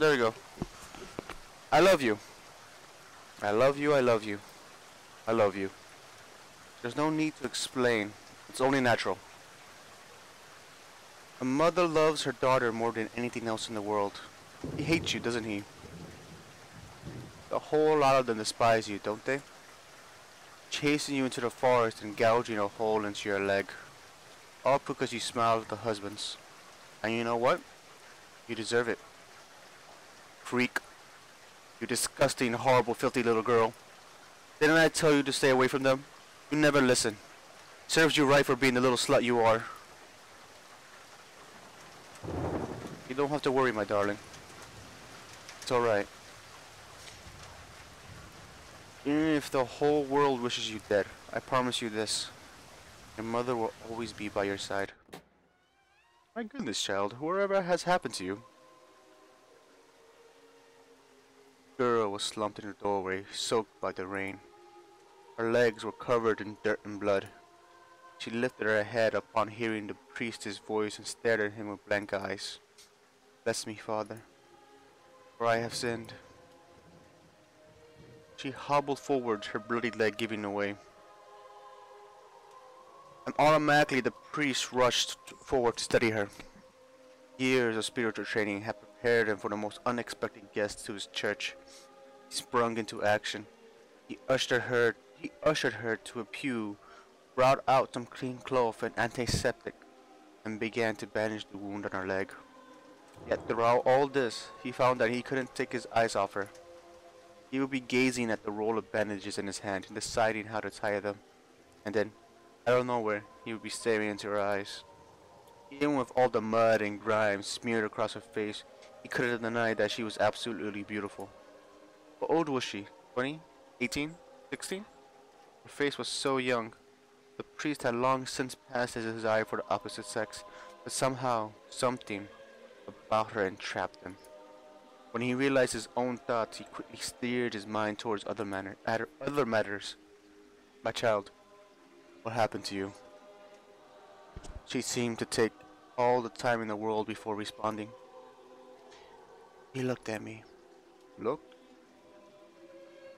There you go. I love you. I love you, I love you. I love you. There's no need to explain. It's only natural. A mother loves her daughter more than anything else in the world. He hates you, doesn't he? A whole lot of them despise you, don't they? Chasing you into the forest and gouging a hole into your leg. All because you smiled at the husbands. And you know what? You deserve it. Freak. You disgusting, horrible, filthy little girl. Didn't I tell you to stay away from them? You never listen. Serves you right for being the little slut you are. You don't have to worry, my darling. It's alright. Even if the whole world wishes you dead, I promise you this. Your mother will always be by your side. My goodness, child, whatever has happened to you? The girl was slumped in the doorway, soaked by the rain. Her legs were covered in dirt and blood. She lifted her head upon hearing the priest's voice and stared at him with blank eyes. Bless me, Father, for I have sinned. She hobbled forward, her bloody leg giving away. And automatically the priest rushed forward to steady her. Years of spiritual training had prepared him for the most unexpected guest to his church. He sprung into action. He ushered her to a pew, brought out some clean cloth and antiseptic, and began to bandage the wound on her leg. Yet throughout all this, he found that he couldn't take his eyes off her. He would be gazing at the roll of bandages in his hand, deciding how to tie them. And then, out of nowhere, he would be staring into her eyes. Even with all the mud and grime smeared across her face, he couldn't deny that she was absolutely beautiful. How old was she? 20? 18? 16? Her face was so young. The priest had long since passed his desire for the opposite sex, but somehow, something about her entrapped him. When he realized his own thoughts, he quickly steered his mind towards other matters. My child, what happened to you? She seemed to take all the time in the world before responding. He looked at me. Looked?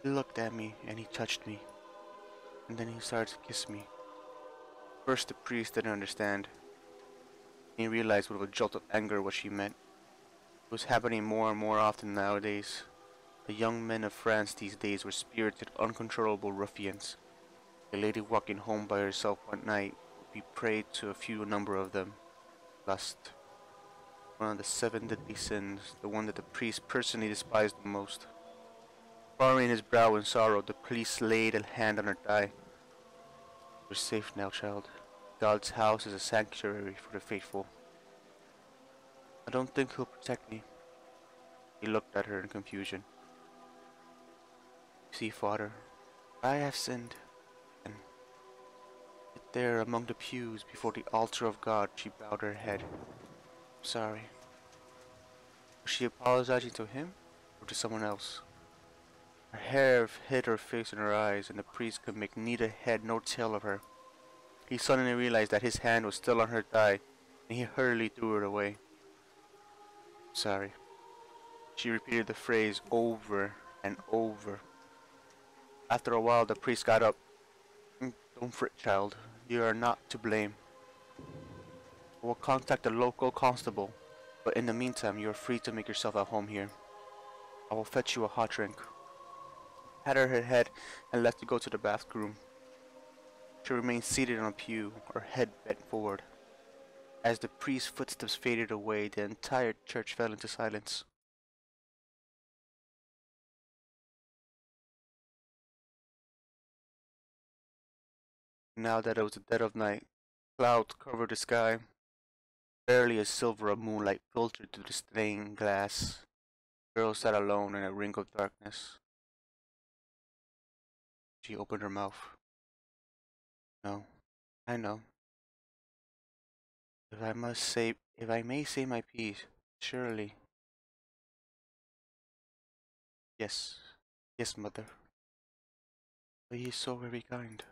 He looked at me and he touched me. And then he started to kiss me. First the priest didn't understand. He realized with a jolt of anger what she meant. It was happening more and more often nowadays. The young men of France these days were spirited, uncontrollable ruffians. A lady walking home by herself one night would be prey to a few number of them. Lust. One of the 7 deadly sins, the one that the priest personally despised the most. Furrowing his brow in sorrow, the priest laid a hand on her thigh. You're safe now, child. God's house is a sanctuary for the faithful. I don't think he'll protect me. He looked at her in confusion. See, Father, I have sinned. And there among the pews before the altar of God, she bowed her head. I'm sorry. Was she apologizing to him or to someone else? Her hair hid her face and her eyes, and the priest could make neither head nor tail of her. He suddenly realized that his hand was still on her thigh, and he hurriedly threw it away. Sorry. She repeated the phrase over and over. After a while, the priest got up. Don't fret, child. You are not to blame. I will contact the local constable, but in the meantime, you are free to make yourself at home here. I will fetch you a hot drink. Patted her head and left to go to the bathroom. She remained seated on a pew, her head bent forward. As the priest's footsteps faded away, the entire church fell into silence. Now that it was the dead of night, clouds covered the sky. Barely a silver of moonlight filtered through the stained glass. The girl sat alone in a ring of darkness. She opened her mouth. No, I know. If I may say my piece, surely. Yes, yes, mother. But he is so very kind.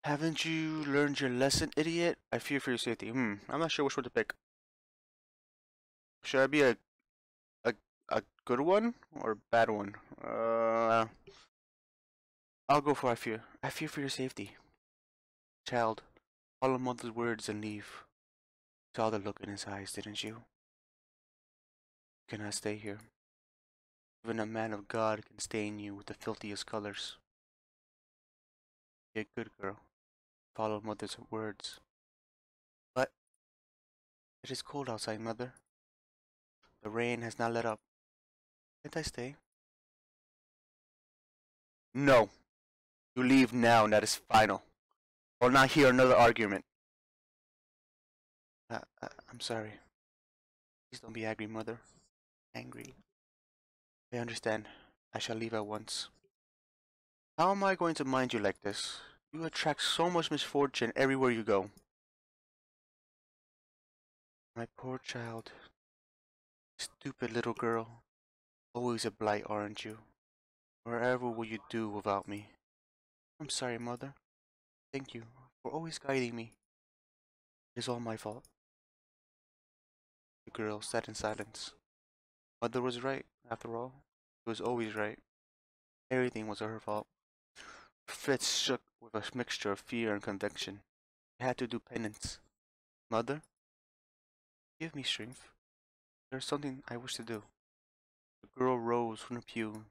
Haven't you learned your lesson, idiot? I fear for your safety. I'm not sure which one to pick. Should I be a a good one or a bad one? I'll go for I fear. I fear for your safety. Child, follow mother's words and leave. Saw the look in his eyes, didn't you? Cannot stay here. Even a man of God can stain you with the filthiest colors. Be a good girl. Follow mother's words. But it is cold outside, mother. The rain has not let up. Can't I stay? No. You leave now, and that is final. I'll not hear another argument. I'm sorry. Please don't be angry, mother. Angry. I understand. I shall leave at once. How am I going to mind you like this? You attract so much misfortune everywhere you go. My poor child. Stupid little girl. Always a blight, aren't you? Wherever will you do without me? I'm sorry, mother. Thank you for always guiding me. It is all my fault. The girl sat in silence. Mother was right, after all. She was always right. Everything was her fault. Her fists shook with a mixture of fear and conviction. She had to do penance. Mother, give me strength. There's something I wish to do. The girl rose from the pew.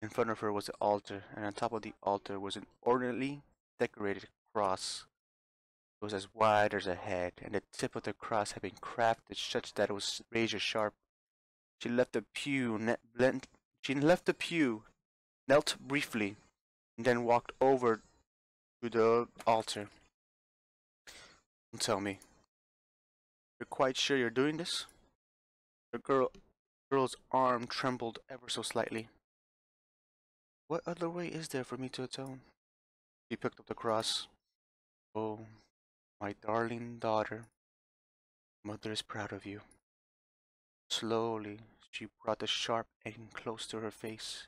In front of her was the altar, and on top of the altar was an ornately decorated cross. It was as wide as her head, and the tip of the cross had been crafted such that it was razor sharp. She left the pew, knelt briefly, and then walked over to the altar. And tell me, you're quite sure you're doing this? The girl's arm trembled ever so slightly. What other way is there for me to atone? She picked up the cross. Oh, my darling daughter, mother is proud of you. Slowly, she brought the sharp end close to her face,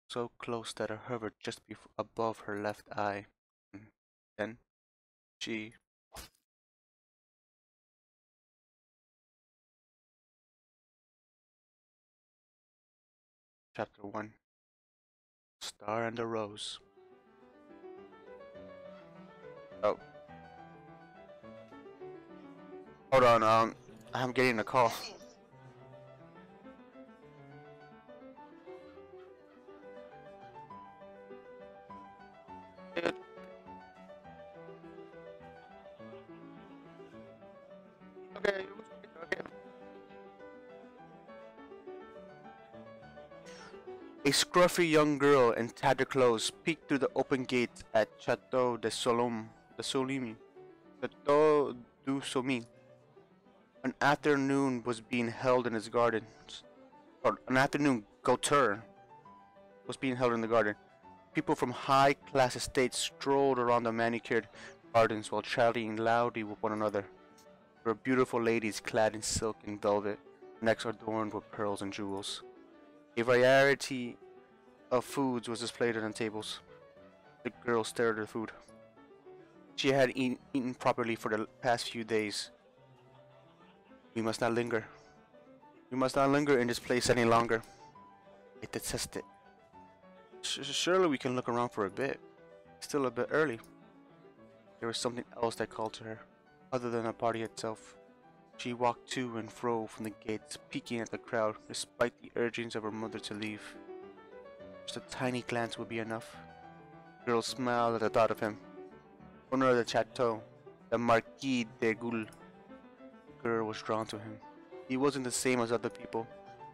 so close that it hovered just above her left eye. Then she Chapter 1 Star and the Rose. Oh, hold on, I'm getting a call. Okay, okay. A scruffy young girl in tattered clothes peeked through the open gate at Chateau du Somme. An afternoon was being held in its gardens. Or an afternoon couture was being held in the garden. People from high-class estates strolled around the manicured gardens while chatting loudly with one another. There were beautiful ladies clad in silk and velvet, necks adorned with pearls and jewels. A variety of foods was displayed on the tables. The girl stared at the food. She had eaten properly for the past few days. We must not linger. We must not linger in this place any longer. I detest it. Surely we can look around for a bit. It's still a bit early. There was something else that called to her, other than the party itself. She walked to and fro from the gates, peeking at the crowd, despite the urgings of her mother to leave. Just a tiny glance would be enough. The girl smiled at the thought of him. Owner of the chateau, the Marquis de Goul. The girl was drawn to him. He wasn't the same as other people.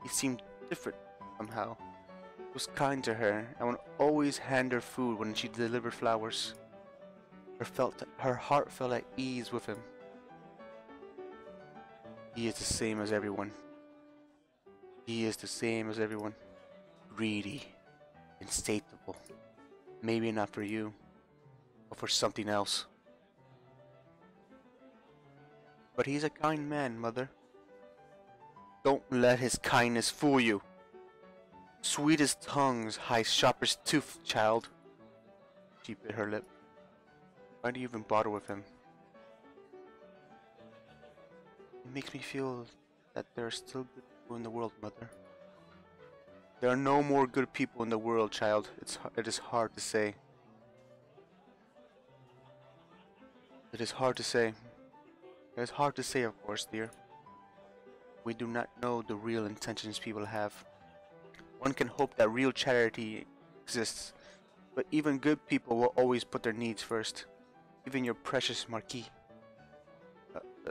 He seemed different somehow. He was kind to her and would always hand her food when she delivered flowers. Her heart felt at ease with him. He is the same as everyone. He is the same as everyone. Greedy, insatiable. Maybe not for you, but for something else. But he's a kind man, Mother. Don't let his kindness fool you. Sweetest tongues hide sharpest tooth, child. She bit her lip. Why do you even bother with him? It makes me feel that there are still good people in the world, Mother. There are no more good people in the world, child. It is hard to say. It is hard to say. It is hard to say, of course, dear. We do not know the real intentions people have. One can hope that real charity exists, but even good people will always put their needs first. Even your precious Marquis. Uh, uh,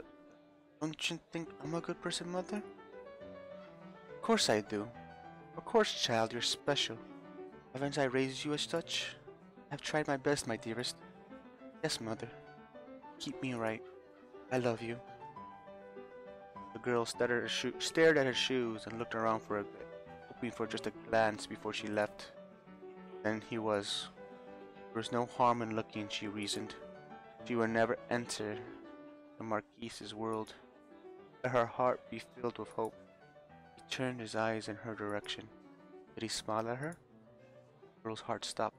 don't you think I'm a good person, Mother? Of course I do. Of course, child, you're special. Haven't I raised you as such? I've tried my best, my dearest. Yes, Mother. Keep me right. I love you. The girl stared at her shoes and looked around for a bit, hoping for just a glance before she left. Then he was. There was no harm in looking, she reasoned. She would never enter the Marquise's world. Let her heart be filled with hope. He turned his eyes in her direction. Did he smile at her? The girl's heart stopped.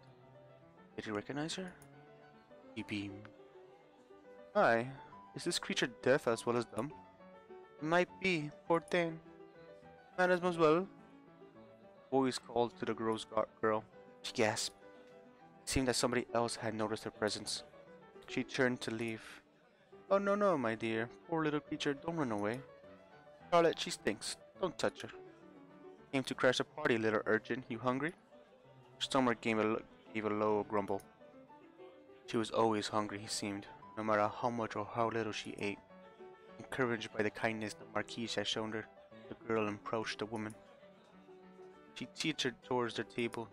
Did he recognize her? He beamed. Hi, is this creature deaf as well as dumb? It might be, poor thing. Might as well. Voice called to the girl. She gasped. It seemed that somebody else had noticed her presence. She turned to leave. Oh no, my dear. Poor little creature, don't run away. Charlotte, she stinks. Don't touch her. Came to crash a party, little urchin. You hungry? Her stomach gave a low grumble. She was always hungry, he seemed, no matter how much or how little she ate. Encouraged by the kindness the Marquise had shown her, the girl approached the woman. She teetered towards their table.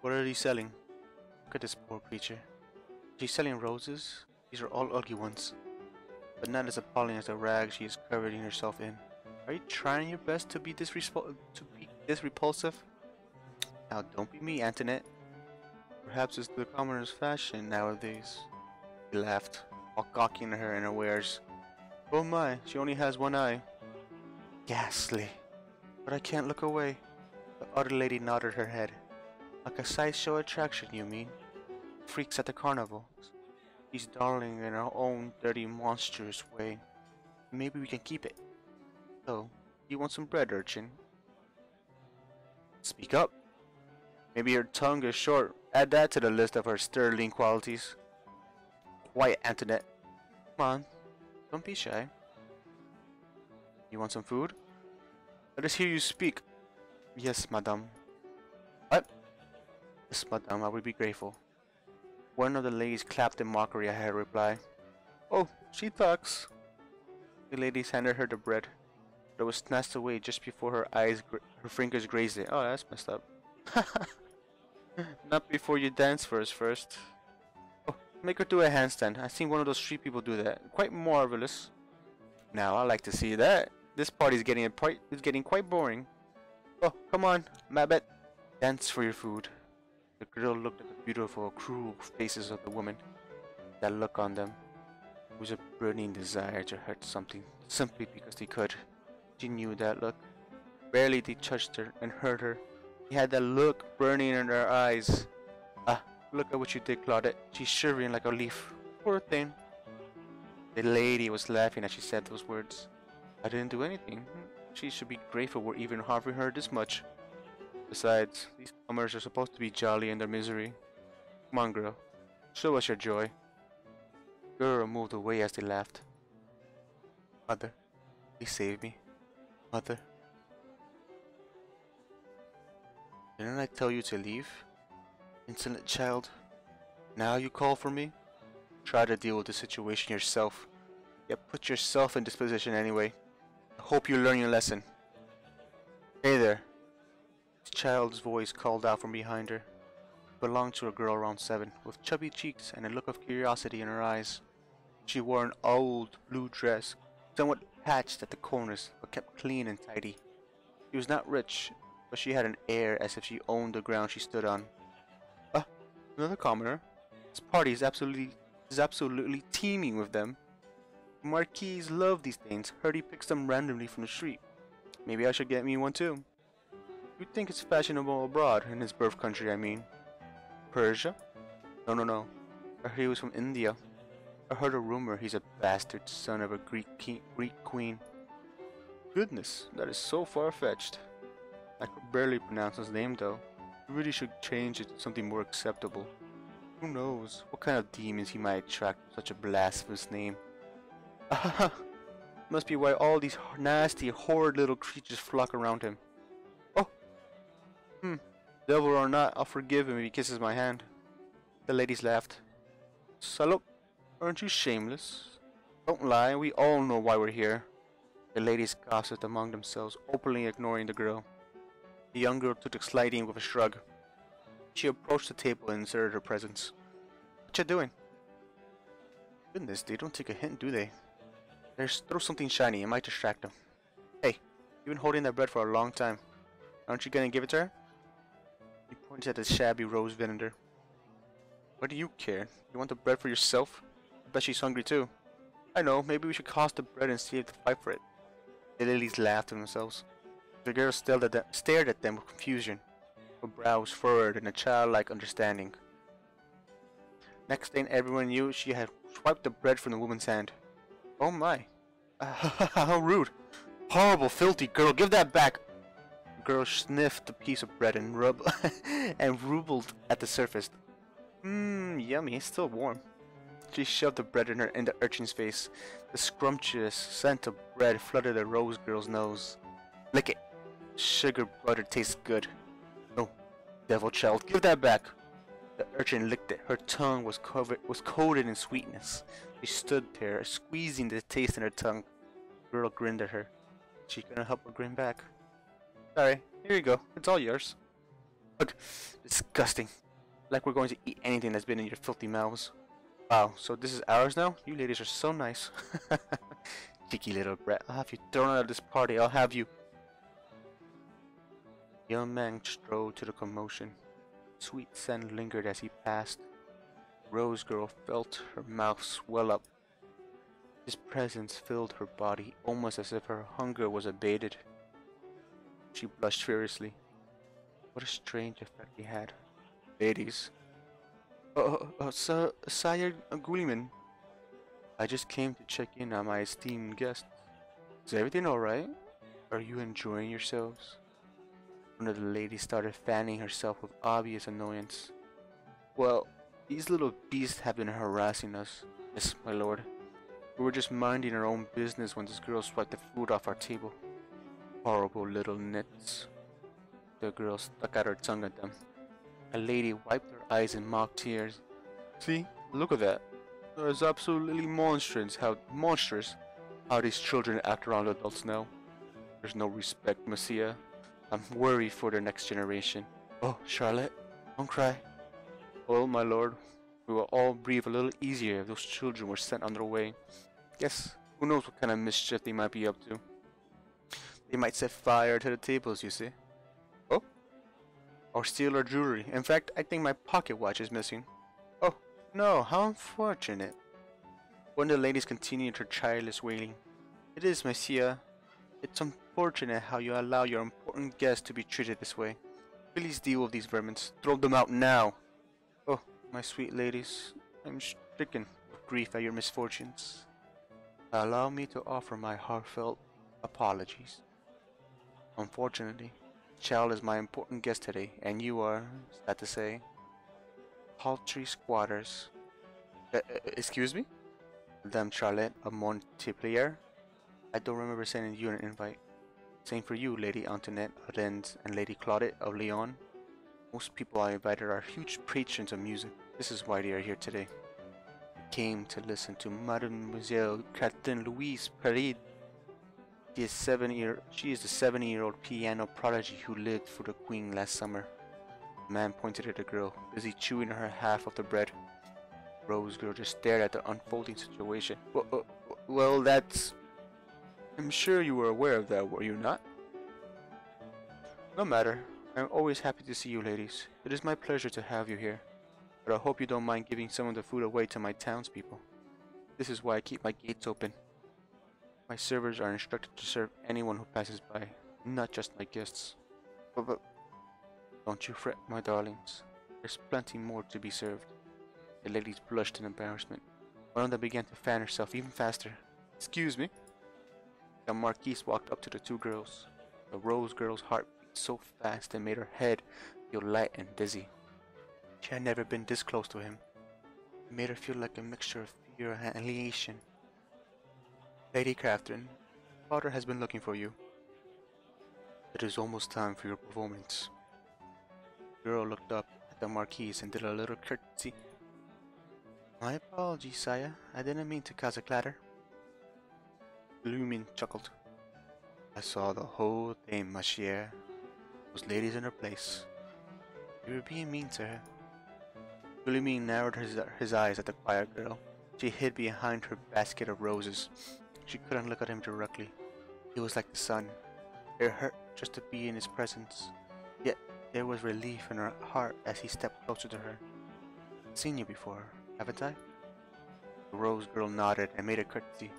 What are you selling? Look at this poor creature. She's selling roses. These are all ugly ones, but not as appalling as the rags she is covering herself in. Are you trying your best to be this repulsive? Now don't be me, Antoinette. Perhaps it's the commoner's fashion nowadays. He laughed, while gawking at her unawares. Oh my, she only has one eye. Ghastly. But I can't look away. The other lady nodded her head. Like a sideshow attraction, you mean? Freaks at the carnival. She's darling in her own dirty, monstrous way. Maybe we can keep it. So, you want some bread, urchin? Speak up. Maybe your tongue is short. Add that to the list of her sterling qualities. Quiet, Antoinette. Come on. Don't be shy. You want some food? Let us hear you speak. Yes, madame. What? Yes, madame, I will be grateful. One of the ladies clapped in mockery at her reply. Oh, she talks. The ladies handed her the bread, but it was snatched away just before her fingers grazed it. Oh, that's messed up. Not before you dance first. Oh, make her do a handstand. I've seen one of those street people do that. Quite marvelous. Now, I like to see that. This party's getting quite boring. Oh, come on, Mabet. Dance for your food. The girl looked at the beautiful, cruel faces of the women. That look on them was a burning desire to hurt something, simply because they could. She knew that look. Barely they touched her and hurt her. He had that look burning in her eyes. Ah, look at what you did, Claudette. She's shivering like a leaf. Poor thing. The lady was laughing as she said those words. I didn't do anything. She should be grateful we're even harming her this much. Besides, these comers are supposed to be jolly in their misery. Come on, girl. Show us your joy. The girl moved away as they laughed. Mother, please save me. Mother. Didn't I tell you to leave? Insolent child. Now you call for me? Try to deal with the situation yourself. Yet put yourself in this position anyway. I hope you learn your lesson. Hey there. The child's voice called out from behind her. It belonged to a girl around 7, with chubby cheeks and a look of curiosity in her eyes. She wore an old blue dress, somewhat patched at the corners, but kept clean and tidy. She was not rich, but she had an air as if she owned the ground she stood on. Another commoner. This party is absolutely teeming with them. The Marquis love these things. Heard he picks them randomly from the street. Maybe I should get me one too. You'd think it's fashionable abroad, in his birth country, I mean. Persia? No. I heard he was from India. I heard a rumor he's a bastard son of a Greek queen. Goodness, that is so far-fetched. I could barely pronounce his name though. You really should change it to something more acceptable. Who knows what kind of demons he might attract with such a blasphemous name. Ah, must be why all these nasty, horrid little creatures flock around him. Oh, devil or not, I'll forgive him if he kisses my hand. The ladies laughed. Salop, aren't you shameless? Don't lie, we all know why we're here. The ladies gossiped among themselves, openly ignoring the girl. The young girl took the sliding with a shrug. She approached the table and inserted her presence. What you doing? Goodness, they don't take a hint, do they? Throw something shiny, it might distract them. Hey, you've been holding that bread for a long time. Aren't you gonna give it to her? He pointed at the shabby rose vendor. What do you care? You want the bread for yourself? I bet she's hungry too. I know, maybe we should toss the bread and see if they fight for it. The lilies laughed to themselves. The girl stared at them with confusion, her brows furrowed in a childlike understanding. Next thing everyone knew, she had swiped the bread from the woman's hand. Oh my. How rude. Horrible, filthy girl, give that back. The girl sniffed the piece of bread and and rubled at the surface. Yummy, it's still warm. She shoved the bread in the urchin's face. The scrumptious scent of bread flooded the rose girl's nose. Lick it. Sugar butter tastes good. No, devil child, give that back. The urchin licked it. Her tongue was coated in sweetness. She stood there, squeezing the taste in her tongue. The girl grinned at her. She couldn't help but grin back. Sorry, here you go. It's all yours. Ugh, disgusting. Like we're going to eat anything that's been in your filthy mouths. Wow, so this is ours now? You ladies are so nice. Cheeky little brat. I'll have you thrown out of this party. I'll have you. The young man strode to the commotion. Sweet scent lingered as he passed. Rose girl felt her mouth swell up. His presence filled her body, almost as if her hunger was abated. She blushed furiously. What a strange effect he had. Ladies. Sire Gulliman. I just came to check in on my esteemed guest. Is everything alright? Are you enjoying yourselves? One of the ladies started fanning herself with obvious annoyance. Well, these little beasts have been harassing us. Yes, my lord. We were just minding our own business when this girl swiped the food off our table. Horrible little nits. The girl stuck out her tongue at them. A lady wiped her eyes in mock tears. See, look at that. It's absolutely monstrous how these children act around adults now. There's no respect, Messiah. I'm worried for the next generation. Oh, Charlotte, don't cry. Well, my lord, we will all breathe a little easier if those children were sent on their way. Guess, who knows what kind of mischief they might be up to. They might set fire to the tables, you see. Oh? Or steal our jewelry. In fact, I think my pocket watch is missing. Oh, no, how unfortunate. One of the ladies continued her childless wailing. It is, Messiah. It's unfortunate how you allow your important guests to be treated this way. Please deal with these vermin. Throw them out now. Oh, my sweet ladies, I'm stricken with grief at your misfortunes. Allow me to offer my heartfelt apologies. Unfortunately, the child is my important guest today, and you are, sad to say, paltry squatters. Excuse me? Madame Charlotte of Montpellier? I don't remember sending you an invite. Same for you, Lady Antoinette Ardennes and Lady Claudette of Lyon. Most people I invited are huge patrons of music. This is why they are here today. They came to listen to Mademoiselle Catherine Louise Paris. She is the 7-year-old piano prodigy who lived for the Queen last summer. The man pointed at the girl, busy chewing her half of the bread. Rose girl just stared at the unfolding situation. Well, that's... I'm sure you were aware of that, were you not? No matter. I'm always happy to see you ladies. It is my pleasure to have you here. But I hope you don't mind giving some of the food away to my townspeople. This is why I keep my gates open. My servers are instructed to serve anyone who passes by, not just my guests. But don't you fret, my darlings. There's plenty more to be served. The ladies blushed in embarrassment. One of them began to fan herself even faster. Excuse me. The Marquise walked up to the two girls. The Rose girl's heart beat so fast it made her head feel light and dizzy. She had never been this close to him. It made her feel like a mixture of fear and elation. Lady Catherine, father has been looking for you. It is almost time for your performance. The girl looked up at the Marquise and did a little curtsy. My apologies, sire. I didn't mean to cause a clatter. Lumin chuckled. I saw the whole thing, ma chère. Those ladies in her place. You were being mean to her. Lumin narrowed his eyes at the quiet girl. She hid behind her basket of roses. She couldn't look at him directly. He was like the sun. It hurt just to be in his presence. Yet there was relief in her heart as he stepped closer to her. I've seen you before, haven't I? The rose girl nodded and made a curtsy.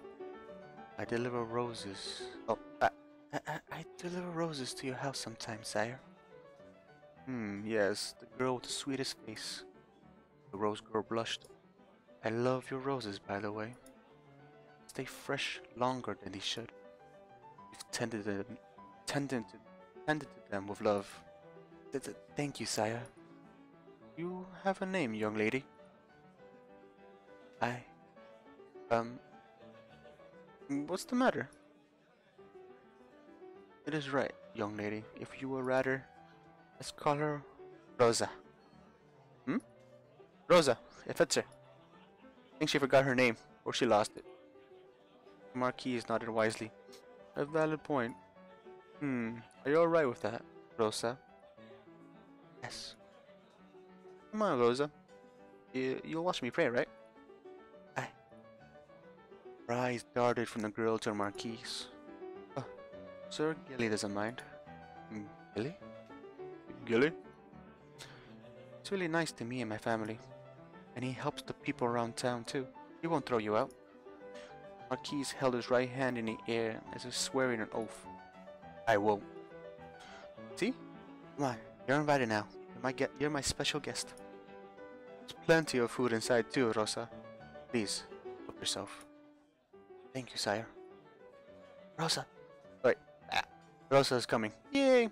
I deliver roses. Oh, I deliver roses to your house sometimes, sire. Yes, the girl with the sweetest face. The rose girl blushed. I love your roses, by the way. Stay fresh longer than they should. You've tended to them with love. Thank you, sire. You have a name, young lady. I, what's the matter? It is right, young lady. If you would rather, let's call her Rosa. Rosa, it fits her. I think she forgot her name, or she lost it. The Marquise nodded wisely. A valid point. Are you alright with that, Rosa? Yes. Come on, Rosa. You'll watch me pray, right? Aye. Her eyes darted from the girl to the Marquise. Oh, Sir Gilly doesn't mind. Gilly? Gilly? It's really nice to me and my family. And he helps the people around town too. He won't throw you out. Marquise held his right hand in the air as if swearing an oath. I won't. See? Come on, you're invited now. You're my special guest. There's plenty of food inside too, Rosa. Please, help yourself. Thank you, sire. Rosa! Wait, Rosa is coming. Yay!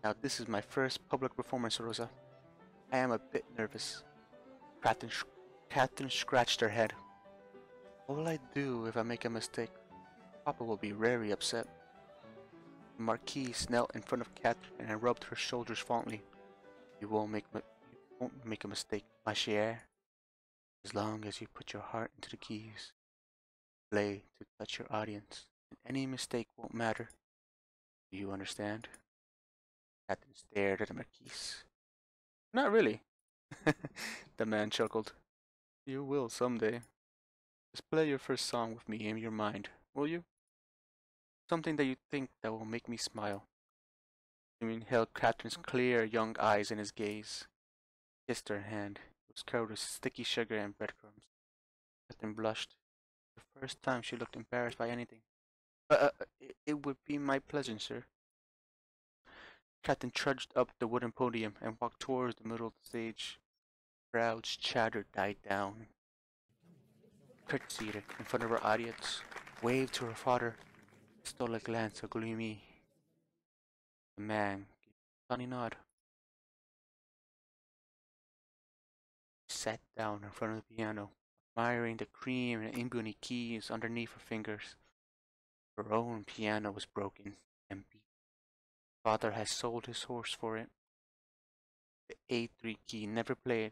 Now this is my first public performance, Rosa. I am a bit nervous. Catherine scratched her head. What will I do if I make a mistake? Papa will be very upset. The Marquise knelt in front of Catherine and rubbed her shoulders fondly. You won't make a mistake, ma chère. As long as you put your heart into the keys, play to touch your audience, and any mistake won't matter. Do you understand? Catherine stared at the Marquise. Not really. The man chuckled. You will someday. Just play your first song with me in your mind, will you? Something that you think that will make me smile. Jimmy held Catherine's clear young eyes in his gaze. Kissed her hand. It was covered with sticky sugar and breadcrumbs. Catherine blushed. The first time she looked embarrassed by anything. It would be my pleasure, sir. Catherine trudged up the wooden podium and walked towards the middle of the stage. Crowd's chatter died down. Curtsied in front of her audience, waved to her father, stole a glance of gloomy. The man gave a funny nod. She sat down in front of the piano, admiring the cream and ebony keys underneath her fingers. Her own piano was broken and beat. Father had sold his horse for it. The A3 key never played.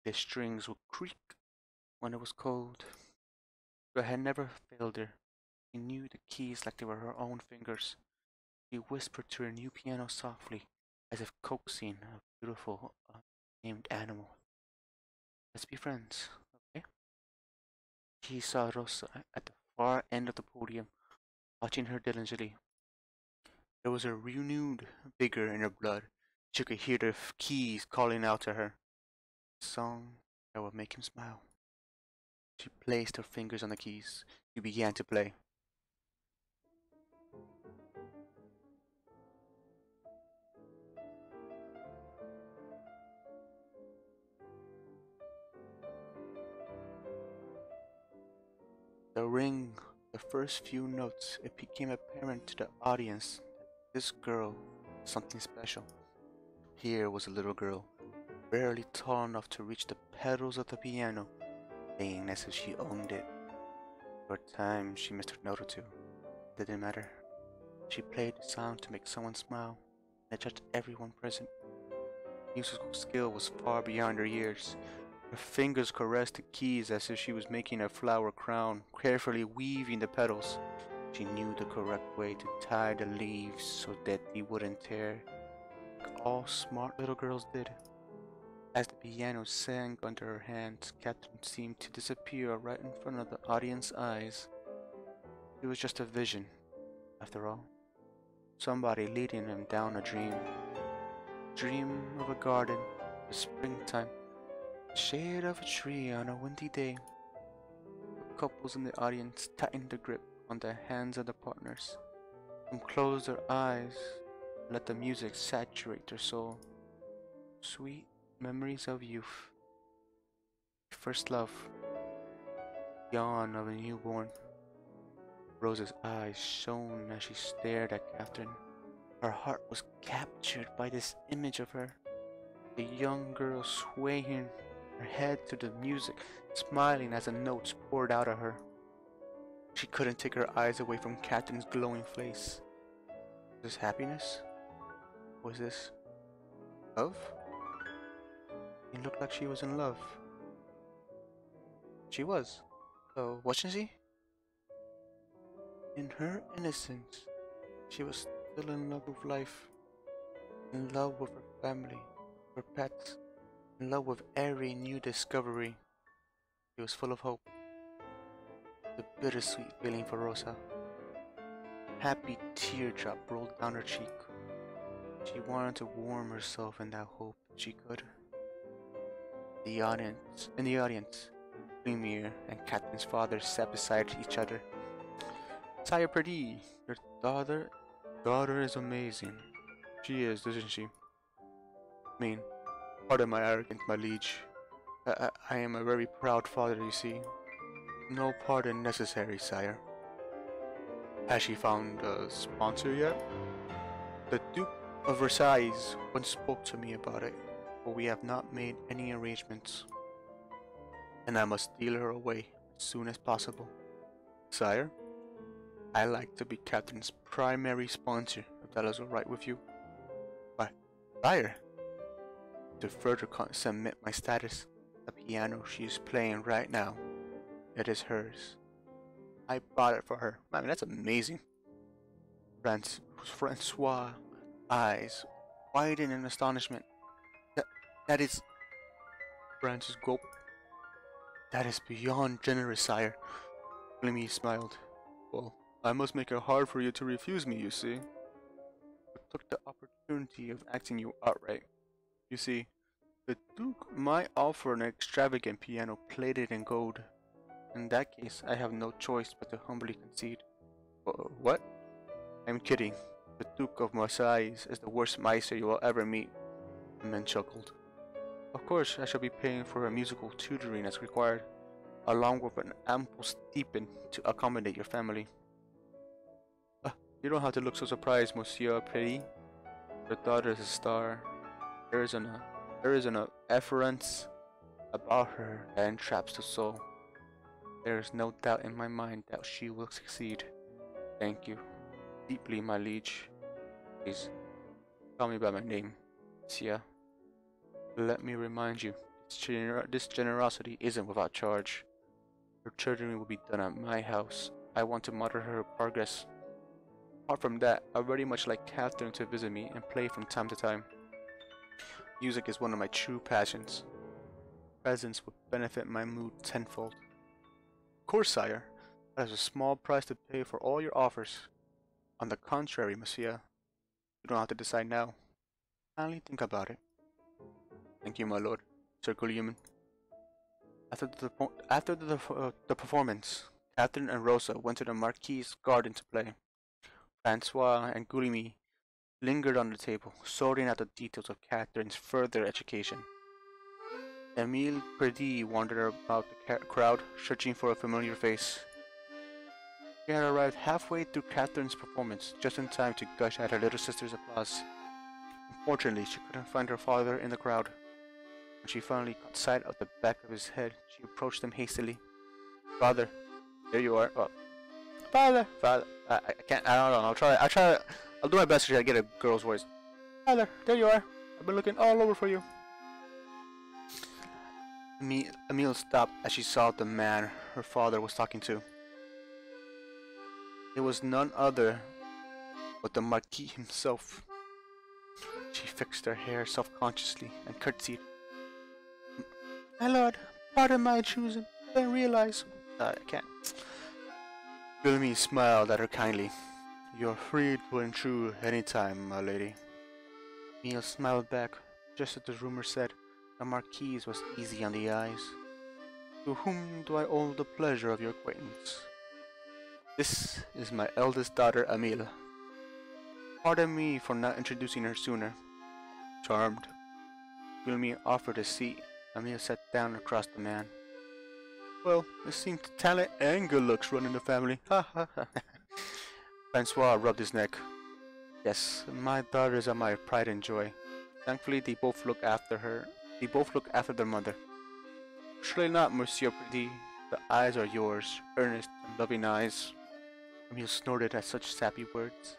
The strings would creak when it was cold. But had never failed her. She knew the keys like they were her own fingers. She whispered to her new piano softly, as if coaxing a beautiful, unnamed animal. Let's be friends, okay? She saw Rosa at the far end of the podium, watching her diligently. There was a renewed vigor in her blood. She could hear the keys calling out to her. A song that would make him smile. She placed her fingers on the keys. She began to play. The ring The first few notes, it became apparent to the audience that this girl was something special. Here was a little girl, barely tall enough to reach the pedals of the piano, playing as if she owned it. For a time, she missed her note or two. It didn't matter. She played the sound to make someone smile, and it touched everyone present. Musical skill was far beyond her years. Her fingers caressed the keys as if she was making a flower crown, carefully weaving the petals. She knew the correct way to tie the leaves so that they wouldn't tear, like all smart little girls did. As the piano sang under her hands, Catherine seemed to disappear right in front of the audience's eyes. It was just a vision, after all. Somebody leading him down a dream. Dream of a garden, the springtime, the shade of a tree on a windy day. The couples in the audience tightened the grip on the hands of the partners. Some closed their eyes and let the music saturate their soul. Sweet memories of youth, first love, yawn of a newborn. Rose's eyes shone as she stared at Catherine. Her heart was captured by this image of her, the young girl swaying her head to the music, smiling as the notes poured out of her. She couldn't take her eyes away from Catherine's glowing face. Was this happiness? Was this love? It looked like she was in love. She was. So, wasn't she? In her innocence, she was still in love with life, in love with her family, her pets, in love with every new discovery. She was full of hope. The bittersweet feeling for Rosa. Happy teardrop rolled down her cheek. She wanted to warm herself in that hope if she could. In the audience, Lumiere and Catherine's father sat beside each other. Sire Perdie, your daughter is amazing. She is, isn't she? I mean, pardon my arrogance, my liege. I am a very proud father, you see. No pardon necessary, sire. Has she found a sponsor yet? The Duke of Versailles once spoke to me about it, but we have not made any arrangements. And I must steal her away as soon as possible. Sire, I like to be Catherine's primary sponsor, if that is alright with you. But, sire, to further cement my status, the piano she is playing right now, it is hers. I bought it for her. I mean, that's amazing. Francois' eyes widened in astonishment. That is... Francis gulped. That is beyond generous, sire. Blimey smiled. Well, I must make it hard for you to refuse me, you see. I took the opportunity of asking you outright. You see, the Duke might offer an extravagant piano plated in gold. In that case, I have no choice but to humbly concede. What? I'm kidding. The Duke of Versailles is the worst miser you will ever meet. The man chuckled. Of course, I shall be paying for her musical tutoring as required, along with an ample stipend to accommodate your family. You don't have to look so surprised, Monsieur Perry. Your daughter is a star. There is an efference about her that entraps the soul. There is no doubt in my mind that she will succeed. Thank you deeply, my liege. Please, call me by my name, Sia. Let me remind you, this generosity isn't without charge. Her tutoring will be done at my house. I want to monitor her progress. Apart from that, I very much like Catherine to visit me and play from time to time. Music is one of my true passions. Presence would benefit my mood tenfold. Of course, sire. That is a small price to pay for all your offers. On the contrary, monsieur, you don't have to decide now. Kindly think about it. Thank you, my lord. Sir Guilliman. After the performance, Catherine and Rosa went to the Marquis's garden to play. Francois and Guillemette lingered on the table, sorting out the details of Catherine's further education. Emile Perdie wandered about the crowd, searching for a familiar face. She had arrived halfway through Catherine's performance, just in time to gush at her little sister's applause. Unfortunately, she couldn't find her father in the crowd. When she finally caught sight of the back of his head, she approached him hastily. Father, there you are. Oh, father. I can't. I don't know. I'll do my best to try to get a girl's voice. Father, there you are. I've been looking all over for you. Emile stopped as she saw the man her father was talking to. It was none other but the Marquis himself. She fixed her hair self-consciously and curtsied. My lord, pardon my intrusion. I didn't realize. I can't. Guillermin smiled at her kindly. You're free to intrude any time, my lady. Emile smiled back, just as the rumor said. The Marquise was easy on the eyes. To whom do I owe the pleasure of your acquaintance? This is my eldest daughter, Emile. Pardon me for not introducing her sooner. Charmed. Guillermin offered a seat. Emile sat down across the man. Well, it seems talent and good looks run in the family. Ha ha ha. Francois rubbed his neck. Yes, my daughters are my pride and joy. Thankfully, they both look after her. They both look after their mother. Surely not, Monsieur Pretty. The eyes are yours, earnest and loving eyes. Emile snorted at such sappy words.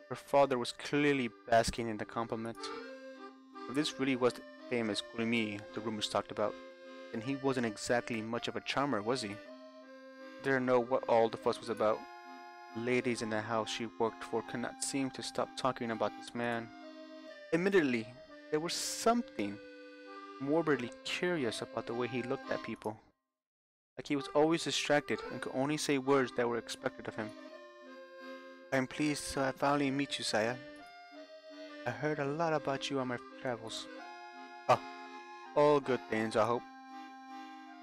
Her father was clearly basking in the compliment. If this really was the famous Guillermin the rumors talked about, then he wasn't exactly much of a charmer, was he? Didn't know what all the fuss was about. Ladies in the house she worked for could not seem to stop talking about this man. Admittedly, there was something morbidly curious about the way he looked at people. Like he was always distracted and could only say words that were expected of him. I am pleased to finally meet you, sire. I heard a lot about you on my travels. Ah, all good things, I hope.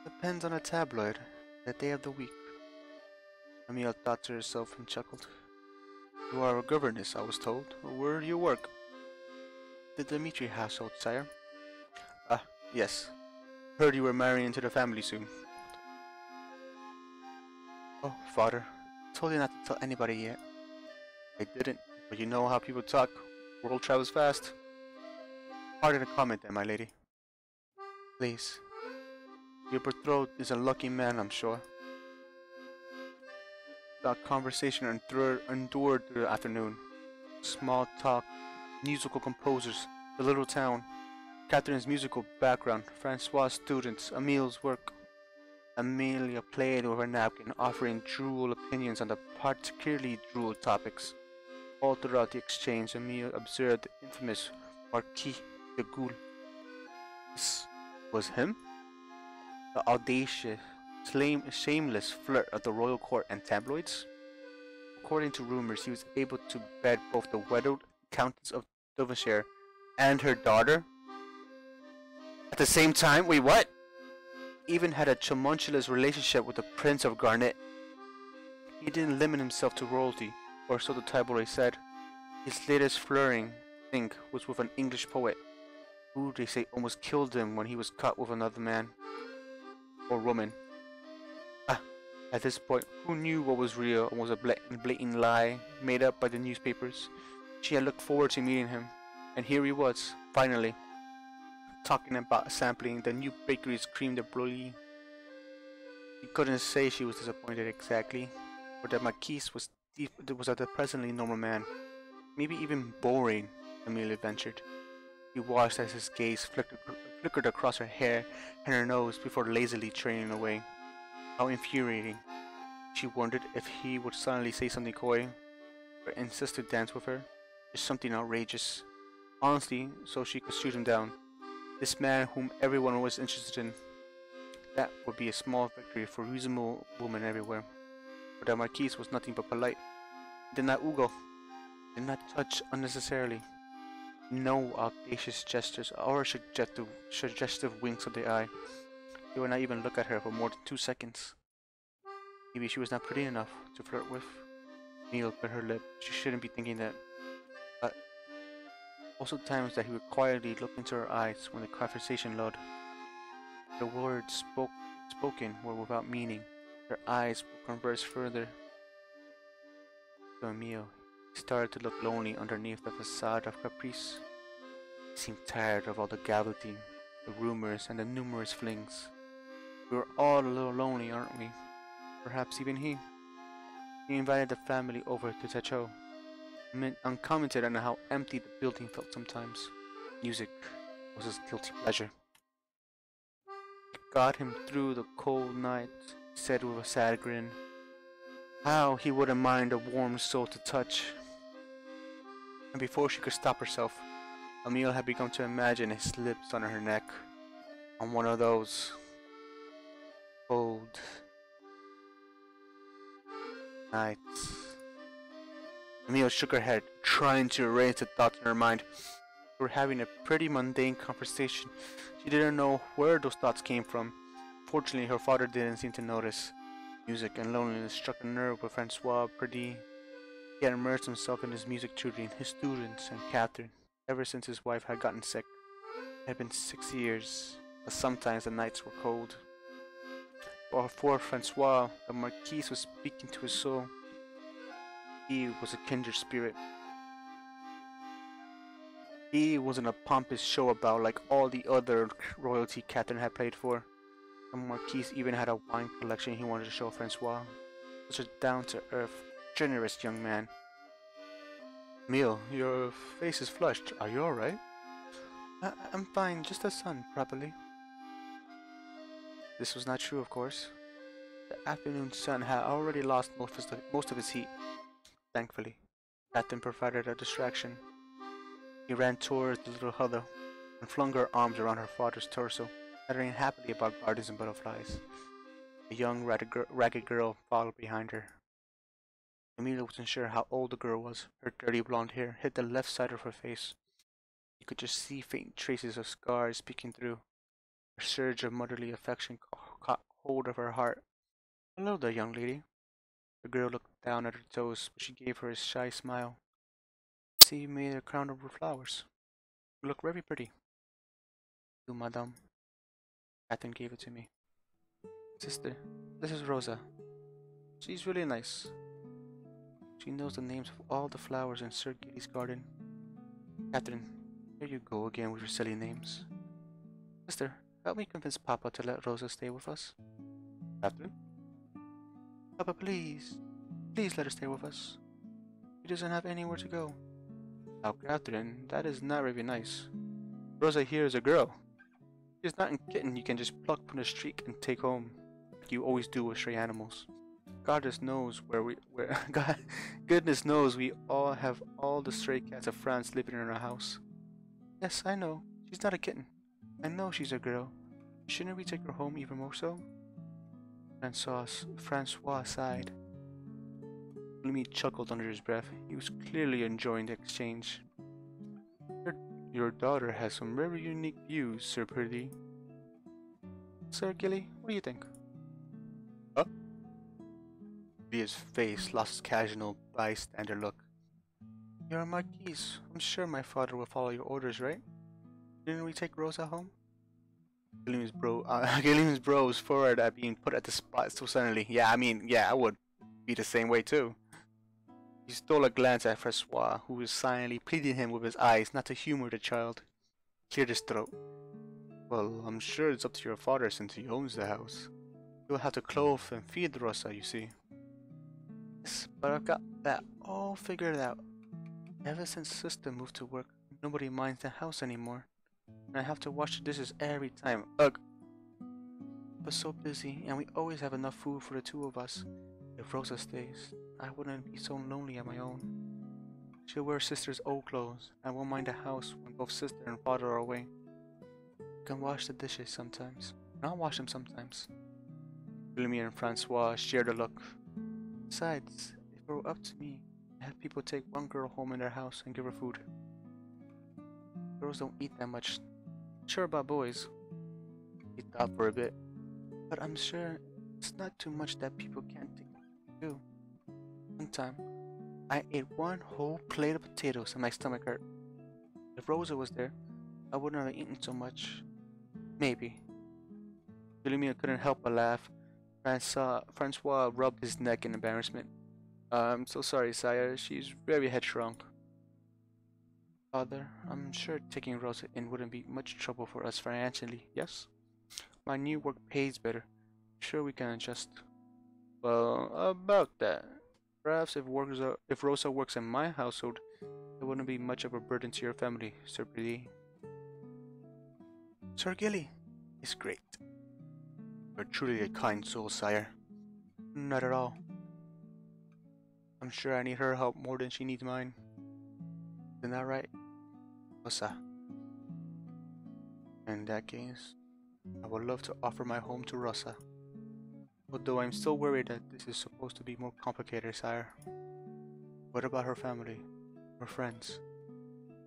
Depends on a tabloid, the day of the week. Emile thought to herself and chuckled. You are a governess, I was told. Where do you work? The Dimitri household, sire. Ah, yes. Heard you were marrying into the family soon. Oh, father. I told you not to tell anybody yet. I didn't, but you know how people talk. World travels fast. Pardon the comment then, my lady. Please. Your betrothed is a lucky man, I'm sure. That conversation endured through the afternoon. Small talk, musical composers, the little town, Catherine's musical background, Francois' students, Emile's work. Amelia played with her napkin, offering droll opinions on the particularly droll topics. All throughout the exchange, Emile observed the infamous Marquis de Gaulle. This was him? The audacious, shameless flirt of the royal court and tabloids? According to rumors, he was able to bed both the widowed Countess of Devonshire and her daughter at the same time. Wait, what? Even had a tumultuous relationship with the Prince of Garnet. He didn't limit himself to royalty, or so the tabloid said. His latest flirting, I think, was with an English poet, who they say almost killed him when he was caught with another man. Or woman. At this point, who knew what was real and was a blatant lie made up by the newspapers? She had looked forward to meeting him, and here he was, finally, talking about sampling the new bakery's creme de brulee. She couldn't say she was disappointed exactly, but the Marquise was a depressingly normal man, maybe even boring, Amelia ventured. He watched as his gaze flickered across her hair and her nose before lazily turning away. How infuriating. She wondered if he would suddenly say something coy, or insist to dance with her, or something outrageous. Honestly, so she could shoot him down. This man whom everyone was interested in. That would be a small victory for reasonable women everywhere. But the Marquise was nothing but polite. Did not ogle, did not touch unnecessarily. No audacious gestures or suggestive winks of the eye. He would not even look at her for more than 2 seconds. Maybe she was not pretty enough to flirt with. Neil bit her lip. She shouldn't be thinking that. But also times that he would quietly look into her eyes when the conversation lulled. The words spoken were without meaning. Their eyes would converse further. to Emil. He started to look lonely underneath the facade of caprice. He seemed tired of all the gallantry, the rumors, and the numerous flings. We were all a little lonely, aren't we? Perhaps even he. He invited the family over to Techo, and commented on how empty the building felt sometimes. Music was his guilty pleasure. It got him through the cold night, he said with a sad grin. How he wouldn't mind a warm soul to touch. And before she could stop herself, Emil had begun to imagine his lips on her neck, on one of those cold nights. Emil shook her head, trying to erase the thoughts in her mind. They were having a pretty mundane conversation. She didn't know where those thoughts came from. Fortunately, her father didn't seem to notice. Music and loneliness struck a nerve with Francois Perdie. He had immersed himself in his music tutoring, his students, and Catherine, ever since his wife had gotten sick. It had been 6 years, but sometimes the nights were cold. But for Francois, the Marquis was speaking to his soul. He was a kindred spirit. He wasn't a pompous show about like all the other royalty Catherine had played for. The Marquis even had a wine collection he wanted to show Francois. Such a down-to-earth, generous young man. Emil, your face is flushed. Are you alright? I'm fine, just the sun, probably. This was not true, of course. The afternoon sun had already lost most of its heat. Thankfully, Catherine provided a distraction. He ran towards the little huddle and flung her arms around her father's torso, chattering happily about gardens and butterflies. A young ragged girl followed behind her. Emilia wasn't sure how old the girl was. Her dirty blonde hair hid the left side of her face. You could just see faint traces of scars peeking through. A surge of motherly affection caught hold of her heart. Hello there, young lady. The girl looked down at her toes, but she gave her a shy smile. I see you made a crown of flowers. You look very pretty. You, madame. Catherine gave it to me. Sister, this is Rosa. She's really nice. She knows the names of all the flowers in Sir Gilly's garden. Catherine, here you go again with your silly names. Sister, help me convince Papa to let Rosa stay with us. Catherine? Papa, please. Please let her stay with us. She doesn't have anywhere to go. Now, Catherine, that is not very nice. Rosa here is a girl. She's not a kitten you can just pluck from the street and take home, like you always do with stray animals. Goodness knows goodness knows we all have all the stray cats of France living in our house. Yes, I know. She's not a kitten. I know she's a girl. Shouldn't we take her home even more so? Francois sighed. Louis chuckled under his breath. He was clearly enjoying the exchange. Your daughter has some very unique views, Sir Perdie. Sir Gilly, what do you think? Huh? His face lost its casual bystander look. You're a Marquise. I'm sure my father will follow your orders, right? Didn't we take Rosa home? Gilliam's brows furrowed at being put at the spot so suddenly. Yeah, I would be the same way too. He stole a glance at Francois, who was silently pleading him with his eyes not to humor the child. Cleared his throat. Well, I'm sure it's up to your father since he owns the house. He'll have to clothe and feed Rosa, you see. Yes, but I've got that all figured out. Ever since sister moved to work, nobody minds the house anymore. And I have to wash the dishes every time. Ugh! But so busy, and we always have enough food for the two of us. If Rosa stays, I wouldn't be so lonely on my own. She'll wear sister's old clothes, and won't mind the house when both sister and father are away. You can wash the dishes sometimes, and I'll wash them sometimes. William and Francois shared a look. Besides, if it were up to me, I'd have people take one girl home in their house and give her food. Girls don't eat that much. Sure about boys. He thought for a bit. But I'm sure it's not too much that people can't do. One time, I ate one whole plate of potatoes and my stomach hurt. If Rosa was there, I wouldn't have eaten so much. Maybe. William couldn't help but laugh. Francois rubbed his neck in embarrassment. I'm so sorry, sire. She's very headstrong. Father, I'm sure taking Rosa in wouldn't be much trouble for us financially, yes? My new work pays better. Sure we can adjust. Well, about that. Perhaps if Rosa works in my household, it wouldn't be much of a burden to your family, Sir Billy. Sir Gilly is great. You're truly a kind soul, sire. Not at all. I'm sure I need her help more than she needs mine. Isn't that right, Rosa? In that case, I would love to offer my home to Rosa. Although I'm still worried that this is supposed to be more complicated, sire. What about her family? Her friends?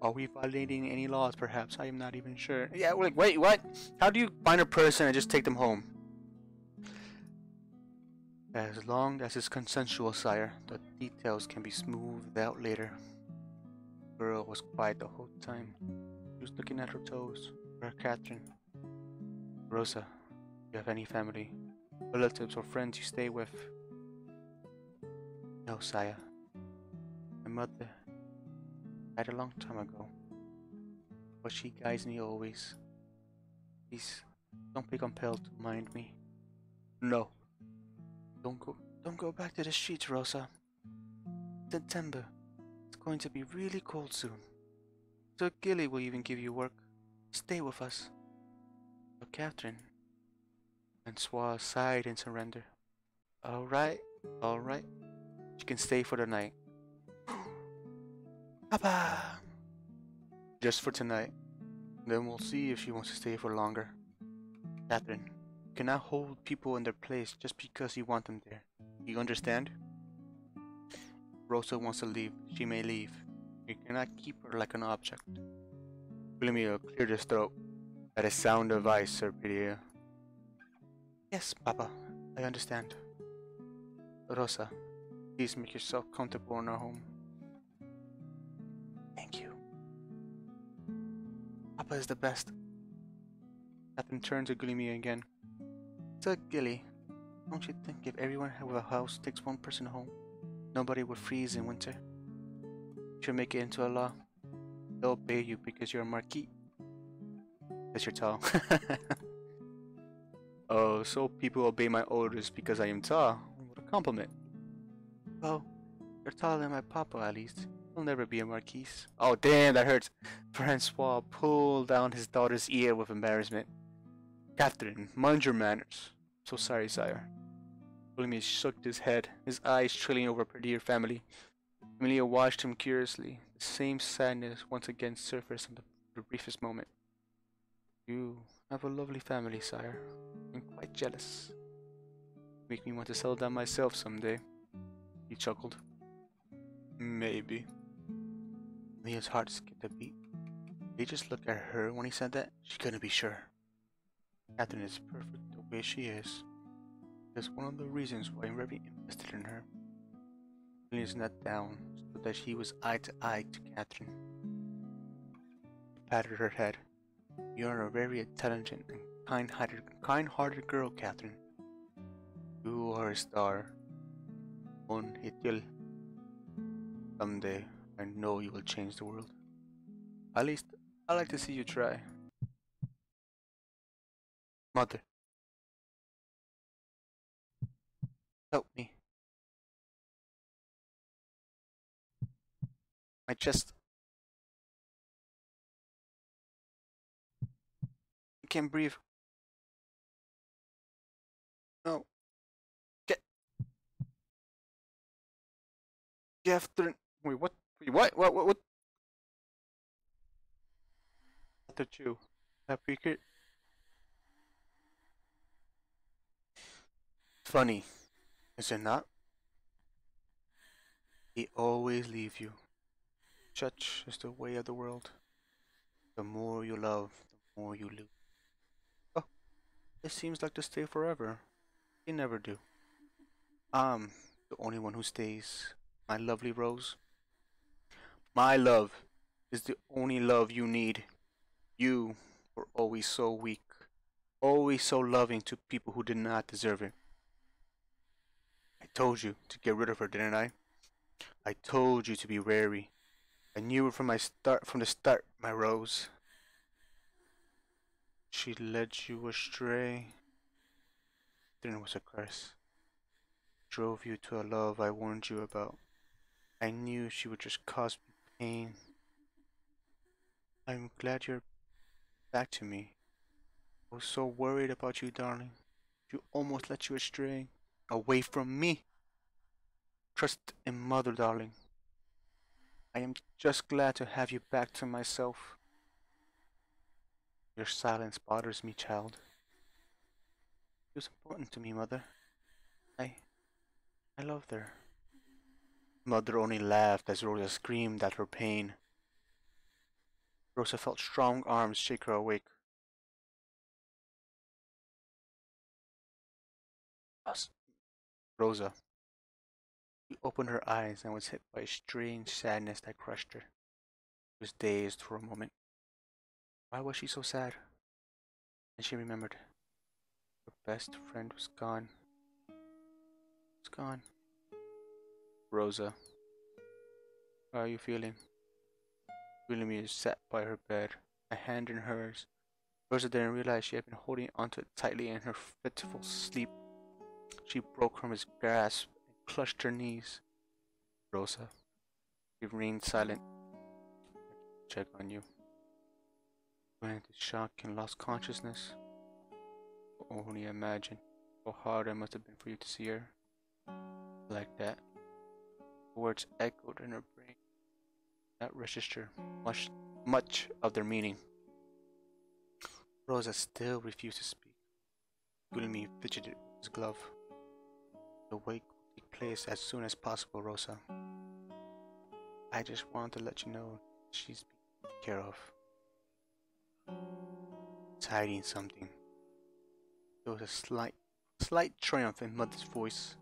Are we violating any laws, perhaps? I am not even sure. Yeah, wait, what? How do you find a person and just take them home? As long as it's consensual, sire, the details can be smoothed out later. The girl was quiet the whole time. She was looking at her toes. Where Catherine? Rosa, do you have any family, relatives, or friends you stay with? No, sire. My mother died a long time ago, but she guides me always. Please, don't be compelled to mind me. No. Don't go back to the streets, Rosa. September. It's going to be really cold soon. Sir Gilly will even give you work. Stay with us. But Catherine. Francois sighed in surrender. Alright, alright. She can stay for the night. Papa! Just for tonight. Then we'll see if she wants to stay for longer. Catherine, you cannot hold people in their place just because you want them there. You understand? Rosa wants to leave. She may leave. You cannot keep her like an object. William cleared his throat. That is sound advice, Sir Peter. Yes, Papa. I understand. Rosa, please make yourself comfortable in our home. Thank you. Papa is the best. Catherine turned to Gilly again. Sir Gilly, don't you think if everyone with a house takes one person home, nobody would freeze in winter? You should make it into a law. They'll obey you because you're a marquis. Because you're tall. Oh, so people obey my orders because I am tall. What a compliment. Well, you're taller than my papa at least. He'll never be a marquis. Oh damn, that hurts. Francois pulled down his daughter's ear with embarrassment. Catherine, mind your manners. So sorry, sire. William shook his head, his eyes trailing over her dear family. Emilia watched him curiously. The same sadness once again surfaced in the briefest moment. You have a lovely family, sire. I'm quite jealous. Make me want to settle down myself someday. He chuckled. Maybe. Emilia's heart skipped a beat. Did he just look at her when he said that? She couldn't be sure. Catherine is perfect the way she is. That's one of the reasons why I'm very invested in her. Emilia sat down so that she was eye to eye to Catherine. She patted her head. You are a very intelligent and kind-hearted girl, Catherine. You are a star. Un hitil. Someday, I know you will change the world. At least, I like to see you try. Mother, help me. My chest. I can't breathe. No. Get. Catherine. Wait, what? Wait, what? Chapter 2. Happy kid. Funny, is it not? They always leave you. Such is the way of the world. The more you love, the more you lose. Oh, it seems like to stay forever. They never do. I'm the only one who stays. My lovely Rose. My love is the only love you need. You were always so weak. Always so loving to people who did not deserve it. I told you to get rid of her, didn't I? I told you to be wary. I knew it from the start, my Rose. She led you astray. Then it was a curse. Drove you to a love I warned you about. I knew she would just cause me pain. I'm glad you're back to me. I was so worried about you, darling. You almost let you astray. Away from me. Trust in mother, darling. I am just glad to have you back to myself. Your silence bothers me, child. She was important to me, mother. I I loved her. Mother only laughed as Rosa screamed at her pain. Rosa felt strong arms shake her awake. Us. Rosa. She opened her eyes and was hit by a strange sadness that crushed her. She was dazed for a moment. Why was she so sad? And she remembered. Her best friend was gone. Was gone. Rosa, how are you feeling? William sat by her bed, a hand in hers. Rosa didn't realize she had been holding onto it tightly in her fitful sleep. She broke from his grasp and clutched her knees. Rosa, he remained silent. Check on you. Went into shock and lost consciousness. Only imagine how hard it must have been for you to see her. Like that. The words echoed in her brain, not register much of their meaning. Rosa still refused to speak. Gulmi fidgeted with his glove. The wake will take place as soon as possible, Rosa. I just wanted to let you know she's being taken care of. It's hiding something. There was a slight triumph in Mother's voice.